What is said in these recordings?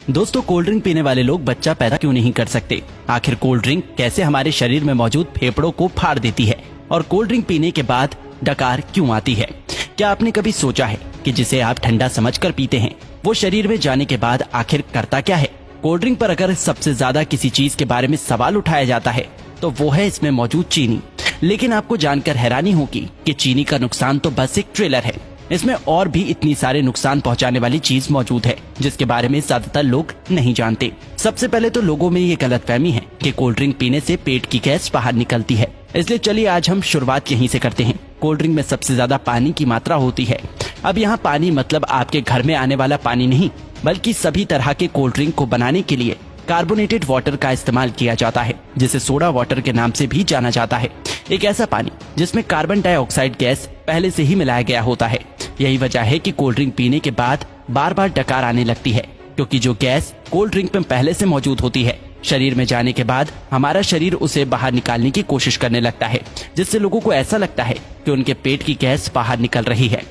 दोस्तों, cold drink पीने वाले लोग बच्चा पैदा क्यों नहीं कर सकते? आखिर कोल्ड ड्रिंक कैसे हमारे शरीर में मौजूद फेफड़ों को फाड़ देती है और कोल्ड ड्रिंक पीने के बाद डकार क्यों आती है? क्या आपने कभी सोचा है कि जिसे आप ठंडा समझकर पीते हैं वो शरीर में जाने के बाद आखिर करता क्या है? कोल्ड ड्रिंक पर अगर सबसे ज्यादा किसी चीज के बारे में सवाल उठाया जाता है तो वो है इसमें मौजूद चीनी। लेकिन आपको जानकर हैरानी होगी कि चीनी का नुकसान तो बस एक ट्रेलर है। इसमें और भी इतनी सारे नुकसान पहुंचाने वाली चीज मौजूद है जिसके बारे में ज्यादातर लोग नहीं जानते। सबसे पहले तो लोगों में ये गलतफहमी है कि कोल्ड ड्रिंक पीने से पेट की गैस बाहर निकलती है। इसलिए चलिए आज हम शुरुआत यहीं से करते हैं। कोल्ड ड्रिंक में सबसे ज्यादा पानी की मात्रा होती है। अब यहाँ पानी मतलब आपके घर में आने वाला पानी नहीं, बल्कि सभी तरह के कोल्ड ड्रिंक को बनाने के लिए कार्बोनेटेड वाटर का इस्तेमाल किया जाता है, जिसे सोडा वाटर के नाम से भी जाना जाता है। एक ऐसा पानी जिसमें कार्बन डाइऑक्साइड गैस पहले से ही मिलाया गया होता है। यही वजह है कि कोल्ड ड्रिंक पीने के बाद बार बार डकार आने लगती है, क्योंकि जो गैस कोल्ड ड्रिंक में पहले से मौजूद होती है शरीर में जाने के बाद हमारा शरीर उसे बाहर निकालने की कोशिश करने लगता है, जिससे लोगों को ऐसा लगता है कि उनके पेट की गैस बाहर निकल रही है।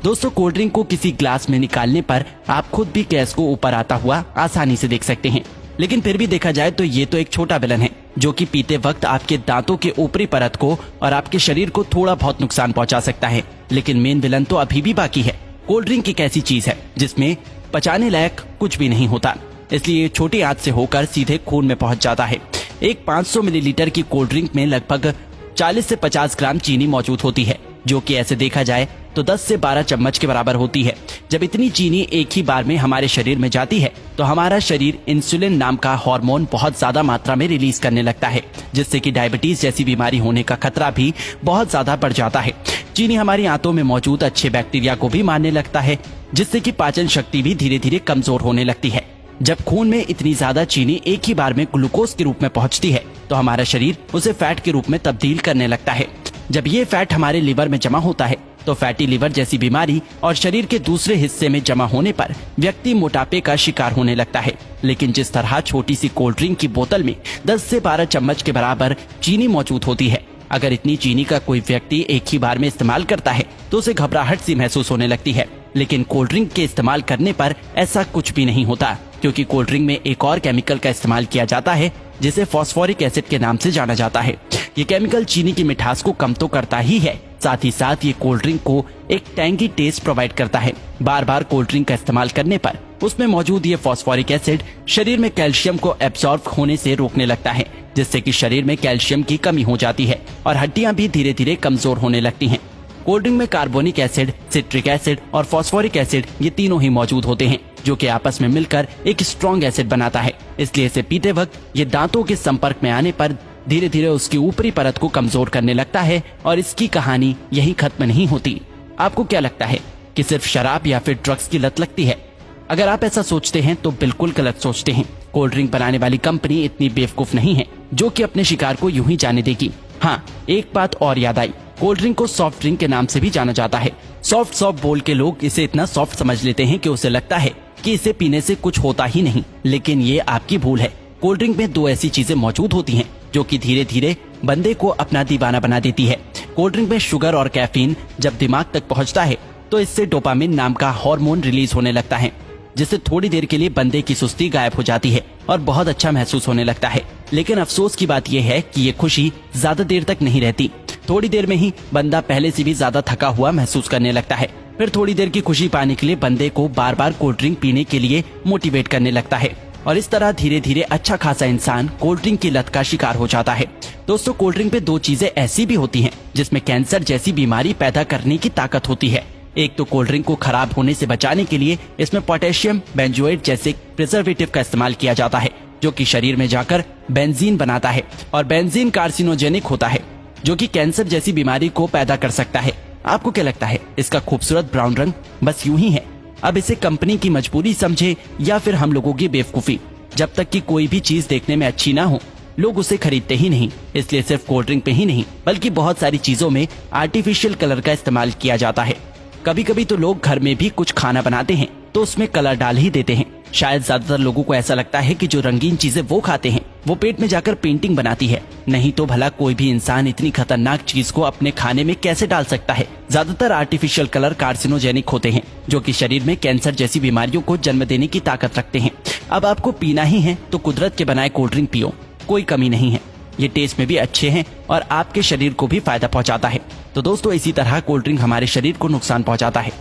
दोस्तों, कोल्ड ड्रिंक को किसी ग्लास में निकालने पर आप खुद भी गैस को ऊपर आता हुआ आसानी से देख सकते हैं। लेकिन फिर भी देखा जाए तो ये तो एक छोटा विलन है जो कि पीते वक्त आपके दांतों के ऊपरी परत को और आपके शरीर को थोड़ा बहुत नुकसान पहुंचा सकता है। लेकिन मेन विलन तो अभी भी बाकी है। कोल्ड ड्रिंक एक ऐसी चीज है जिसमें पचाने लायक कुछ भी नहीं होता, इसलिए छोटी आंच से होकर सीधे खून में पहुंच जाता है। एक 500 मिलीलीटर की कोल्ड ड्रिंक में लगभग 40 से 50 ग्राम चीनी मौजूद होती है, जो कि ऐसे देखा जाए तो 10 से 12 चम्मच के बराबर होती है। जब इतनी चीनी एक ही बार में हमारे शरीर में जाती है तो हमारा शरीर इंसुलिन नाम का हार्मोन बहुत ज्यादा मात्रा में रिलीज करने लगता है, जिससे कि डायबिटीज जैसी बीमारी होने का खतरा भी बहुत ज्यादा बढ़ जाता है। चीनी हमारी आंतों में मौजूद अच्छे बैक्टीरिया को भी मारने लगता है, जिससे कि पाचन शक्ति भी धीरे धीरे कमजोर होने लगती है। जब खून में इतनी ज्यादा चीनी एक ही बार में ग्लूकोज के रूप में पहुंचती है तो हमारा शरीर उसे फैट के रूप में तब्दील करने लगता है। जब ये फैट हमारे लिवर में जमा होता है तो फैटी लिवर जैसी बीमारी और शरीर के दूसरे हिस्से में जमा होने पर व्यक्ति मोटापे का शिकार होने लगता है। लेकिन जिस तरह छोटी सी कोल्ड ड्रिंक की बोतल में 10 से 12 चम्मच के बराबर चीनी मौजूद होती है, अगर इतनी चीनी का कोई व्यक्ति एक ही बार में इस्तेमाल करता है तो उसे घबराहट सी महसूस होने लगती है। लेकिन कोल्ड ड्रिंक के इस्तेमाल करने पर ऐसा कुछ भी नहीं होता, क्योंकि कोल्ड ड्रिंक में एक और केमिकल का इस्तेमाल किया जाता है जिसे फॉस्फोरिक एसिड के नाम से जाना जाता है। ये केमिकल चीनी की मिठास को कम तो करता ही है, साथ ही साथ ये कोल्ड ड्रिंक को एक टैंगी टेस्ट प्रोवाइड करता है। बार बार कोल्ड ड्रिंक का इस्तेमाल करने पर उसमें मौजूद ये फॉस्फोरिक एसिड शरीर में कैल्शियम को एब्सॉर्ब होने से रोकने लगता है, जिससे कि शरीर में कैल्शियम की कमी हो जाती है और हड्डियां भी धीरे धीरे कमजोर होने लगती हैं। कोल्ड ड्रिंक में कार्बोनिक एसिड, सिट्रिक एसिड और फॉस्फोरिक एसिड ये तीनों ही मौजूद होते हैं, जो कि आपस में मिलकर एक स्ट्रॉन्ग एसिड बनाता है। इसलिए इसे पीते वक्त ये दांतों के संपर्क में आने पर धीरे धीरे उसकी ऊपरी परत को कमजोर करने लगता है और इसकी कहानी यहीं खत्म नहीं होती। आपको क्या लगता है कि सिर्फ शराब या फिर ड्रग्स की लत लगती है? अगर आप ऐसा सोचते हैं तो बिल्कुल गलत सोचते हैं। कोल्ड ड्रिंक बनाने वाली कंपनी इतनी बेवकूफ नहीं है जो कि अपने शिकार को यूं ही जाने देगी। हाँ, एक बात और याद आई, कोल्ड ड्रिंक को सॉफ्ट ड्रिंक के नाम से भी जाना जाता है। सॉफ्ट बोल के लोग इसे इतना सॉफ्ट समझ लेते हैं कि उसे लगता है कि इसे पीने से कुछ होता ही नहीं, लेकिन ये आपकी भूल है। कोल्ड ड्रिंक में दो ऐसी चीजें मौजूद होती हैं जो कि धीरे धीरे बंदे को अपना दीवाना बना देती है। कोल्ड ड्रिंक में शुगर और कैफीन जब दिमाग तक पहुंचता है तो इससे डोपामिन नाम का हार्मोन रिलीज होने लगता है, जिससे थोड़ी देर के लिए बंदे की सुस्ती गायब हो जाती है और बहुत अच्छा महसूस होने लगता है। लेकिन अफसोस की बात यह है कि ये खुशी ज्यादा देर तक नहीं रहती। थोड़ी देर में ही बंदा पहले से भी ज्यादा थका हुआ महसूस करने लगता है। फिर थोड़ी देर की खुशी पाने के लिए बंदे को बार बार कोल्ड ड्रिंक पीने के लिए मोटिवेट करने लगता है और इस तरह धीरे धीरे अच्छा खासा इंसान कोल्ड ड्रिंक की लत का शिकार हो जाता है। दोस्तों, कोल्ड ड्रिंक पे दो चीजें ऐसी भी होती हैं जिसमें कैंसर जैसी बीमारी पैदा करने की ताकत होती है। एक तो कोल्ड ड्रिंक को खराब होने से बचाने के लिए इसमें पोटेशियम बेंजोएट जैसे प्रिजर्वेटिव का इस्तेमाल किया जाता है, जो कि शरीर में जाकर बेंजीन बनाता है और बेंजीन कार्सिनोजेनिक होता है, जो कि कैंसर जैसी बीमारी को पैदा कर सकता है। आपको क्या लगता है इसका खूबसूरत ब्राउन रंग बस यूं ही है? अब इसे कंपनी की मजबूरी समझे या फिर हम लोगों की बेवकूफी? जब तक कि कोई भी चीज देखने में अच्छी ना हो लोग उसे खरीदते ही नहीं। इसलिए सिर्फ कोल्ड ड्रिंक पे ही नहीं बल्कि बहुत सारी चीजों में आर्टिफिशियल कलर का इस्तेमाल किया जाता है। कभी कभी तो लोग घर में भी कुछ खाना बनाते हैं तो उसमें कलर डाल ही देते हैं। शायद ज्यादातर लोगों को ऐसा लगता है कि जो रंगीन चीजें वो खाते हैं वो पेट में जाकर पेंटिंग बनाती है। नहीं तो भला कोई भी इंसान इतनी खतरनाक चीज को अपने खाने में कैसे डाल सकता है। ज्यादातर आर्टिफिशियल कलर कार्सिनोजेनिक होते हैं, जो कि शरीर में कैंसर जैसी बीमारियों को जन्म देने की ताकत रखते हैं। अब आपको पीना ही है तो कुदरत के बनाए कोल्ड ड्रिंक पियो, कोई कमी नहीं है। ये टेस्ट में भी अच्छे हैं और आपके शरीर को भी फायदा पहुंचाता है। तो दोस्तों, इसी तरह कोल्ड ड्रिंक हमारे शरीर को नुकसान पहुंचाता है।